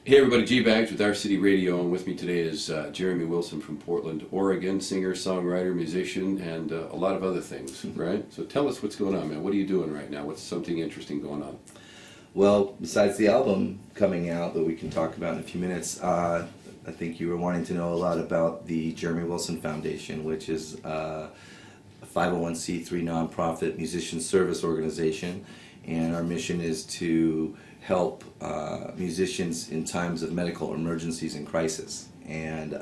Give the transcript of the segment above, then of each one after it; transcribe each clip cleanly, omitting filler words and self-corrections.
Hey everybody, G-Bags with Our City Radio, and with me today is Jeremy Wilson from Portland, Oregon, singer, songwriter, musician, and a lot of other things, right? So tell us what's going on, man. What are you doing right now? What's something interesting going on? Well, besides the album coming out that we can talk about in a few minutes, I think you were wanting to know a lot about the Jeremy Wilson Foundation, which is a 501c3 nonprofit musician service organization, and our mission is to help musicians in times of medical emergencies and crisis. And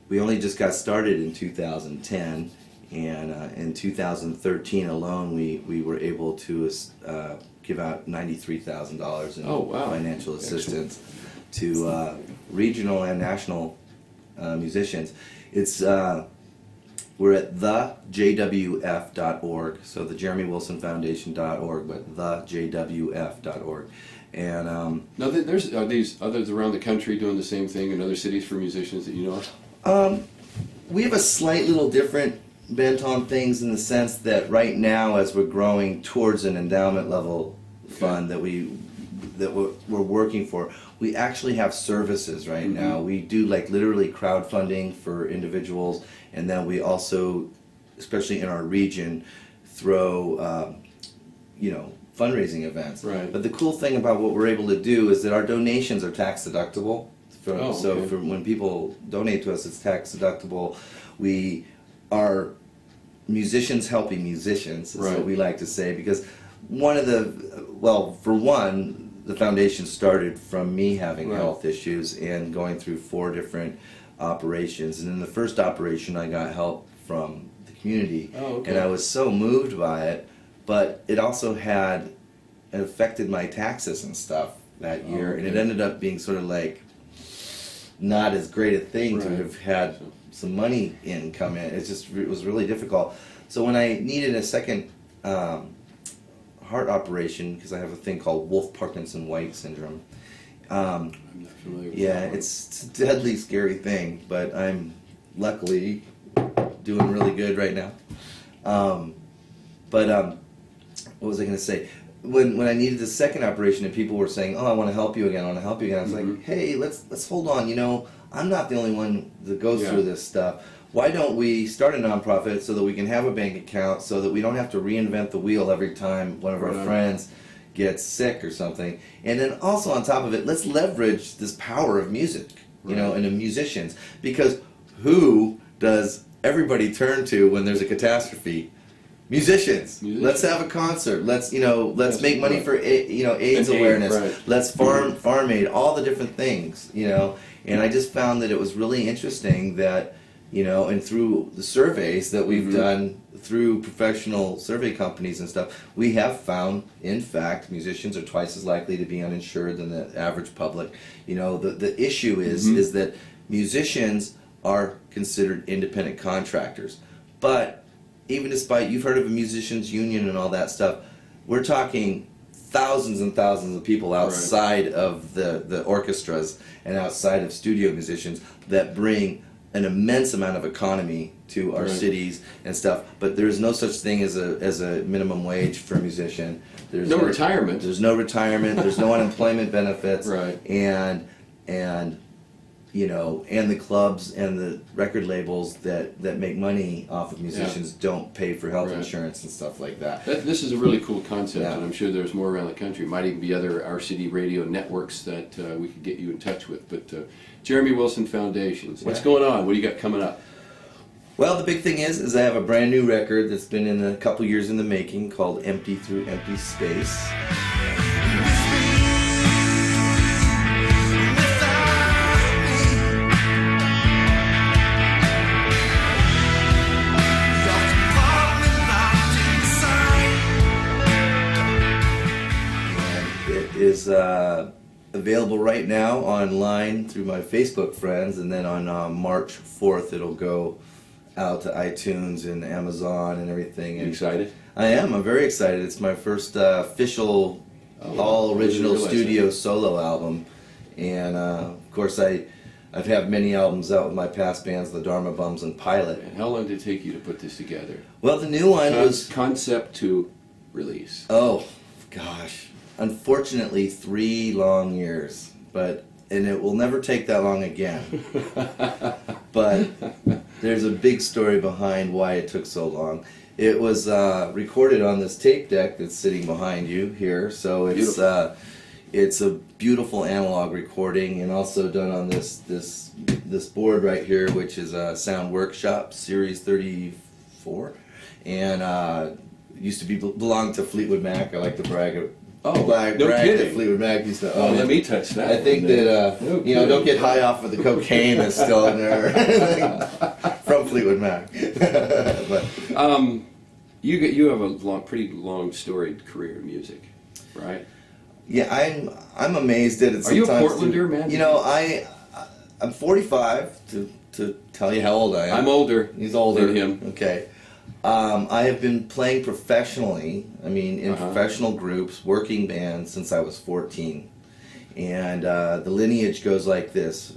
we only just got started in 2010, and in 2013 alone we were able to give out $93,000 in financial assistance to regional and national musicians. It's we're at thejwf.org, so the Jeremy Wilson Foundation.org, but thejwf.org. And now, are these others around the country doing the same thing in other cities for musicians that you know of? We have a slight little different bent on things in the sense that right now, as we're growing towards an endowment level fund that we're working for, we actually have services right now. We do like literally crowdfunding for individuals, and then we also, especially in our region, throw fundraising events. Right. But the cool thing about what we're able to do is that our donations are tax deductible. So for when people donate to us, it's tax deductible. We are musicians helping musicians, is what we like to say, because the foundation started from me having health issues and going through 4 different operations. And in the first operation, I got help from the community, and I was so moved by it. But it also it affected my taxes and stuff that year, and it ended up being sort of like not as great a thing to have had some money come in. It was really difficult. So when I needed a second heart operation, because I have a thing called Wolff-Parkinson-White syndrome. I'm not familiar with that. It's a deadly, scary thing, but I'm luckily doing really good right now. What was I going to say? When I needed the second operation and people were saying, "Oh, I want to help you again, I want to help you again," I was like, "Hey, let's hold on. I'm not the only one that goes through this stuff. Why don't we start a nonprofit so that we can have a bank account, so that we don't have to reinvent the wheel every time one of our friends gets sick or something? And then also on top of it, let's leverage this power of music, and the musicians, because who does everybody turn to when there's a catastrophe? Musicians. Let's have a concert. Let's make money for AIDS awareness. Let's farm aid, all the different things, And I just found that it was really interesting that, and through the surveys that we've done through professional survey companies and stuff, we have found, in fact, musicians are twice as likely to be uninsured than the average public. The issue is that musicians are considered independent contractors, but even despite, you've heard of a musicians union and all that stuff, we're talking thousands and thousands of people outside of the orchestras and outside of studio musicians that bring an immense amount of economy to our cities and stuff. But there's no such thing as a minimum wage for a musician. There's no retirement. There's no retirement. There's no unemployment benefits. And the clubs and the record labels that make money off of musicians don't pay for health insurance and stuff like that. This is a really cool concept, and I'm sure there's more around the country. Might even be other Our City Radio networks that we could get you in touch with. But Jeremy Wilson Foundations, what's going on? What do you got coming up? Well, the big thing is I have a brand new record that's been in a couple years in the making called Empty Through Empty Space. Is available right now online through my Facebook friends, and then on March 4th it'll go out to iTunes and Amazon and everything. You excited? I am. I'm very excited. It's my first official all original studio solo album, and of course I've had many albums out with my past bands, the Dharma Bums and Pilot. And how long did it take you to put this together? Well, the new one was concept to release. Oh gosh. Unfortunately, 3 long years. and it will never take that long again. But there's a big story behind why it took so long. It was recorded on this tape deck that's sitting behind you here, so it's a beautiful analog recording, and also done on this board right here, which is a Sound Workshop Series 34, and used to belong to Fleetwood Mac. I like to brag. Brag no that kidding. Fleetwood Mac used to own it. Let me touch that. I think that No don't get high off of the cocaine that's still in there from Fleetwood Mac. But you have a pretty long storied career in music, right? yeah, I'm amazed at it. Are you a sometimes, Portlander, man? You know, I'm 45 to tell you how old I am. I'm older. He's older than him. Okay. I have been playing professionally, in professional groups, working bands, since I was 14. And the lineage goes like this.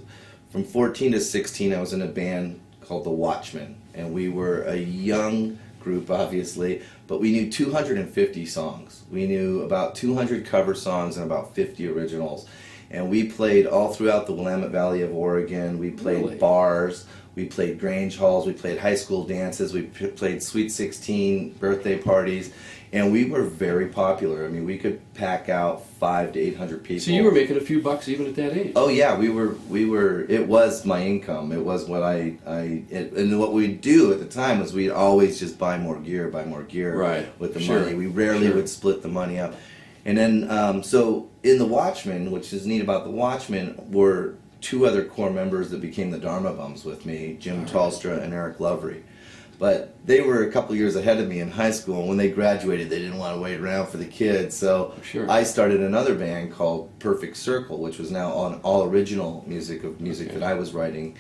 From 14 to 16, I was in a band called The Watchmen. And we were a young group, obviously, but we knew 250 songs. We knew about 200 cover songs and about 50 originals. And we played all throughout the Willamette Valley of Oregon. We played bars. We played Grange halls, we played high school dances, we played Sweet 16 birthday parties, and we were very popular. We could pack out 500 to 800 people. So you were making a few bucks even at that age. Oh yeah, we were. It was my income. It was what and what we'd do at the time was we'd always just buy more gear right. with the money. We rarely would split the money up. And then, so in The Watchmen, which is neat about The Watchmen, were two other core members that became the Dharma Bums with me, Jim Tolstra and Eric Lovery. But they were a couple years ahead of me in high school, and when they graduated, they didn't want to wait around for the kids. So I started another band called Perfect Circle, which was now on all original music that I was writing.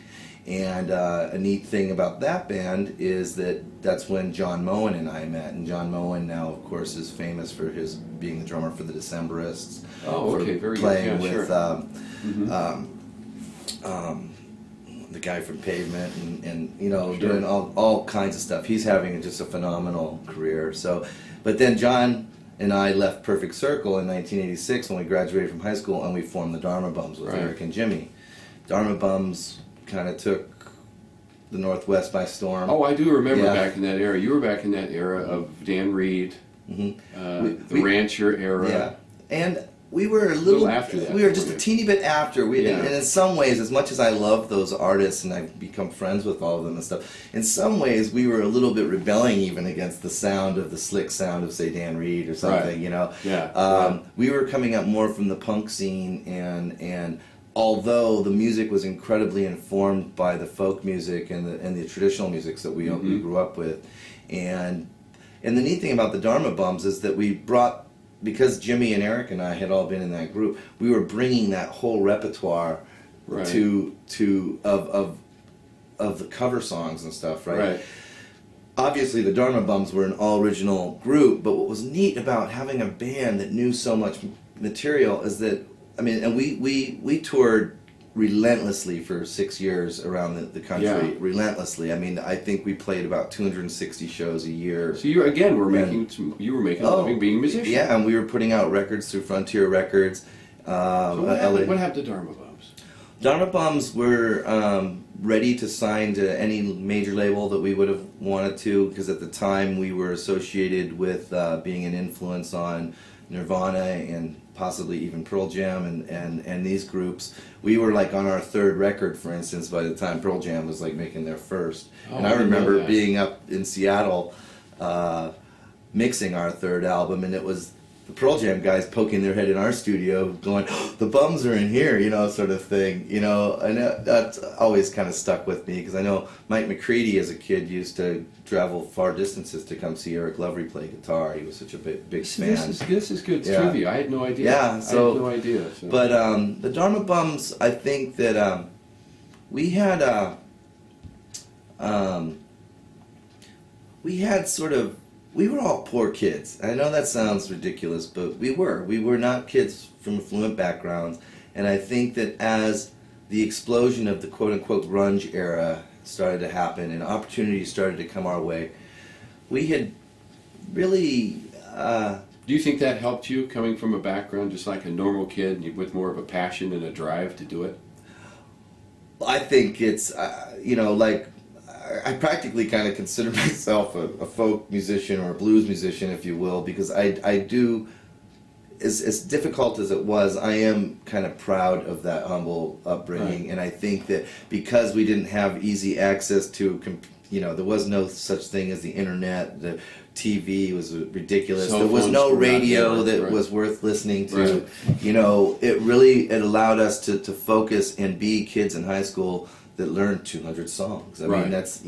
And a neat thing about that band is that's when John Moen and I met. And John Moen now, of course, is famous for his being the drummer for the Decemberists. Oh, okay, very playing good. Yeah, with the guy from Pavement and doing all kinds of stuff. He's having just a phenomenal career. So, but then John and I left Perfect Circle in 1986 when we graduated from high school, and we formed the Dharma Bums with Eric and Jimmy. Dharma Bums kind of took the Northwest by storm. Oh, I do remember back in that era. You were back in that era of Dan Reed, the Rancher era. Yeah, and we were a little after that. We were just a teeny bit after. And in some ways, as much as I love those artists and I've become friends with all of them and stuff, in some ways we were a little bit rebelling even against the slick sound of, say, Dan Reed or something. We were coming up more from the punk scene, and although the music was incredibly informed by the folk music and the traditional musics that we grew up with, and the neat thing about the Dharma Bums is that we brought, because Jimmy and Eric and I had all been in that group, we were bringing that whole repertoire of the cover songs and stuff, right? Obviously, the Dharma Bums were an all-original group, but what was neat about having a band that knew so much material is that, and we toured relentlessly for 6 years around the country, relentlessly. I think we played about 260 shows a year. So you were making a living being a musician. Yeah, and we were putting out records through Frontier Records. So what happened to Dharma Bums? Dharma Bums were ready to sign to any major label that we would have wanted to, because at the time we were associated with being an influence on Nirvana and possibly even Pearl Jam and these groups. We were like on our third record, for instance, by the time Pearl Jam was like making their first. And I remember being up in Seattle mixing our third album, and it was the Pearl Jam guys poking their head in our studio going, oh, the Bums are in here, sort of thing, and that's always kind of stuck with me, because I know Mike McCready as a kid used to travel far distances to come see Eric Lovery play guitar. He was such a big fan. This is good trivia. I had no idea. Yeah, so, I had no idea. So. But the Dharma Bums, I think that we had we were all poor kids. I know that sounds ridiculous, but we were. We were not kids from affluent backgrounds. And I think that as the explosion of the quote-unquote grunge era started to happen and opportunities started to come our way, we had really Do you think that helped you coming from a background just like a normal kid with more of a passion and a drive to do it? I think it's, like, I practically kind of consider myself a folk musician or a blues musician, if you will, because I do, as difficult as it was, I am kind of proud of that humble upbringing. Right. And I think that because we didn't have easy access to, there was no such thing as the internet, the TV was ridiculous. Cell there was phones no were not radio there, that right. was worth listening to. Right. It allowed us to focus and be kids in high school that learned 200 songs. I Right. mean, that's,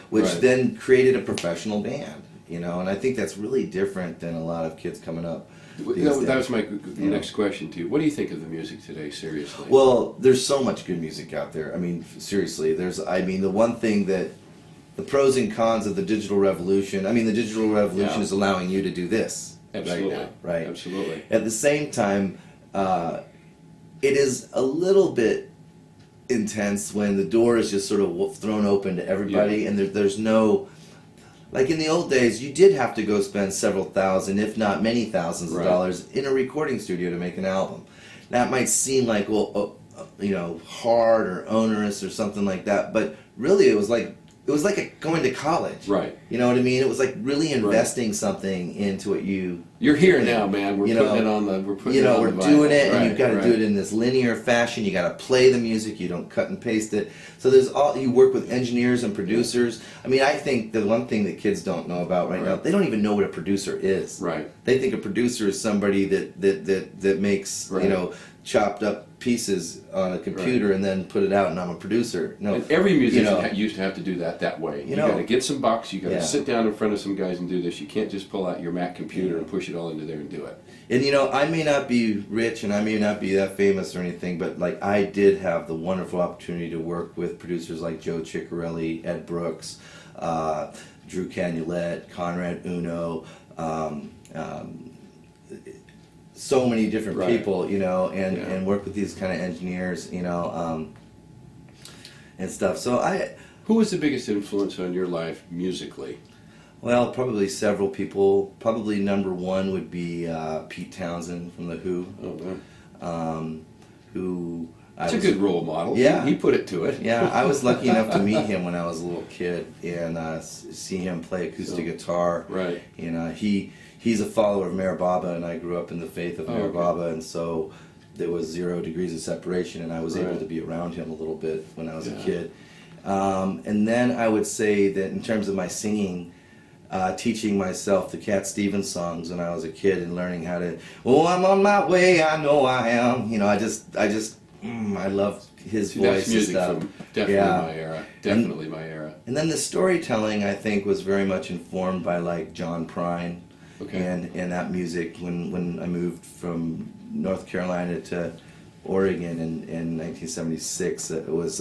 which Right. then created a professional band, and I think that's really different than a lot of kids coming up. That was my next question to you. What do you think of the music today, seriously? Well, there's so much good music out there. I mean, seriously, the one thing that, the pros and cons of the digital revolution, the digital revolution Yeah. is allowing you to do this Absolutely. right now, right? Absolutely. At the same time, it is a little bit intense when the door is just sort of thrown open to everybody, Yeah. and there's no, like in the old days, you did have to go spend several thousand, if not many thousands of Right. dollars in a recording studio to make an album. That might seem like, hard or onerous or something like that, but really it was like going to college. Right. You know what I mean? It was like really investing something into what You're here now, man. We're You putting know, it on the. We're putting it on we're the doing vinyl. it, and you've got to do it in this linear fashion. You got to play the music. You don't cut and paste it. So you work with engineers and producers. I think the one thing that kids don't know about right now, they don't even know what a producer is. Right. They think a producer is somebody that makes Right. chopped up pieces on a computer and then put it out, and I'm a producer. No, And every musician used to have to do that way. You know. got to get some bucks. You got to Yeah. sit down in front of some guys and do this. You can't just pull out your Mac computer and push it all into there and do it. And I may not be rich and I may not be that famous or anything, but like I did have the wonderful opportunity to work with producers like Joe Ciccarelli, Ed Brooks, Drew Canulet, Conrad Uno, so many different Right. people, and work with these kind of engineers, and stuff. So Who was the biggest influence on your life musically? well, probably several people. Probably number one would be Pete Townsend from The Who. Oh, man. Who That's a good role model. Yeah. He put it to it. Yeah, I was lucky enough to meet him when I was a little kid and see him play acoustic guitar. Right. He's a follower of Meher Baba, and I grew up in the faith of Meher okay. Baba, and so there was 0 degrees of separation, and I was able Right. to be around him a little bit when I was a Yeah. kid. And then I would say that in terms of my singing, teaching myself the Cat Stevens songs when I was a kid and learning how to, I'm on my way, I know I am. I love his See, voice that's music and stuff. from definitely Yeah. my era. Definitely my era. And then the storytelling, I think, was very much informed by like John Prine Okay. and that music when I moved from North Carolina to Oregon in 1976. It was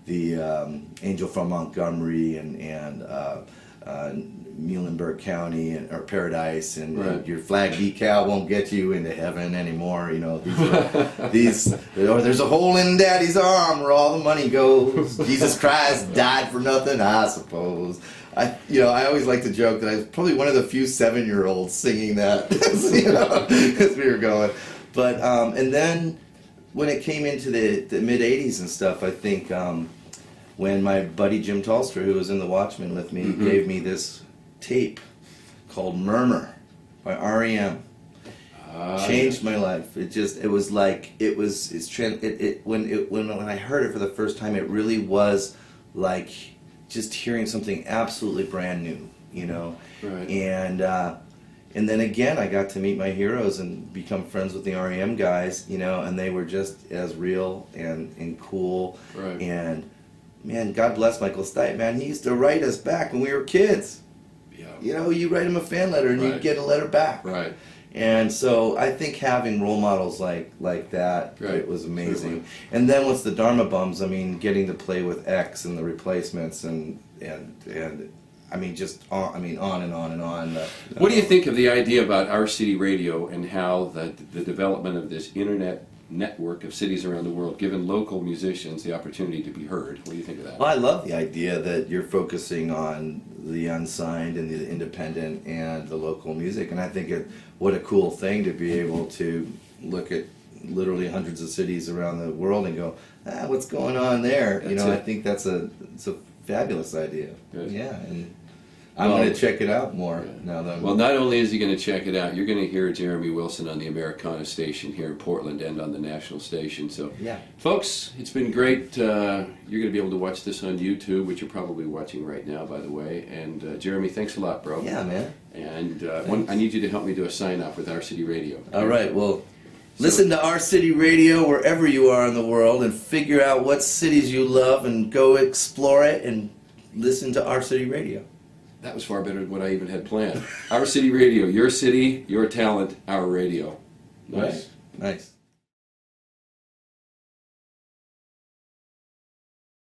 the Angel from Montgomery and Muhlenberg County or Paradise and your flag decal won't get you into heaven anymore. There's a hole in Daddy's arm where all the money goes. Jesus Christ died for nothing, I suppose. I always like to joke that I was probably one of the few 7-year-olds singing that, as we were going. But and then when it came into the mid '80s and stuff, I think when my buddy Jim Tolster, who was in the Watchmen with me, gave me this tape called "Murmur" by REM. Changed my life. When I heard it for the first time, it really was like just hearing something absolutely brand new, Right. And then again, I got to meet my heroes and become friends with the REM guys, and they were just as real and cool. Right. And man, God bless Michael Stipe, man. He used to write us back when we were kids. Yeah. You write him a fan letter and Right. you'd get a letter back. Right. And so I think having role models like that, Right. it was amazing. Certainly. And then once the Dharma bums, getting to play with X and the Replacements and just on and on and on. What do you think of the idea about our city radio and how the development of this internet network of cities around the world, giving local musicians the opportunity to be heard. What do you think of that? Well, I love the idea that you're focusing on the unsigned and the independent and the local music, and I think what a cool thing to be able to look at literally hundreds of cities around the world and go, what's going on there? That's you know, it. I think it's a fabulous idea. Good. Yeah, and I'm Well, going to check it out more now that I'm... Well, not only is he going to check it out, you're going to hear Jeremy Wilson on the Americana station here in Portland and on the national station. So, Yeah. folks, it's been great. You're going to be able to watch this on YouTube, which you're probably watching right now, by the way. And Jeremy, thanks a lot, bro. Yeah, man. And I need you to help me do a sign-off with Our City Radio. All right, well, listen to Our City Radio wherever you are in the world and figure out what cities you love and go explore it and listen to Our City Radio. That was far better than what I even had planned. Our City Radio, your city, your talent, our radio. Nice. Right. Nice.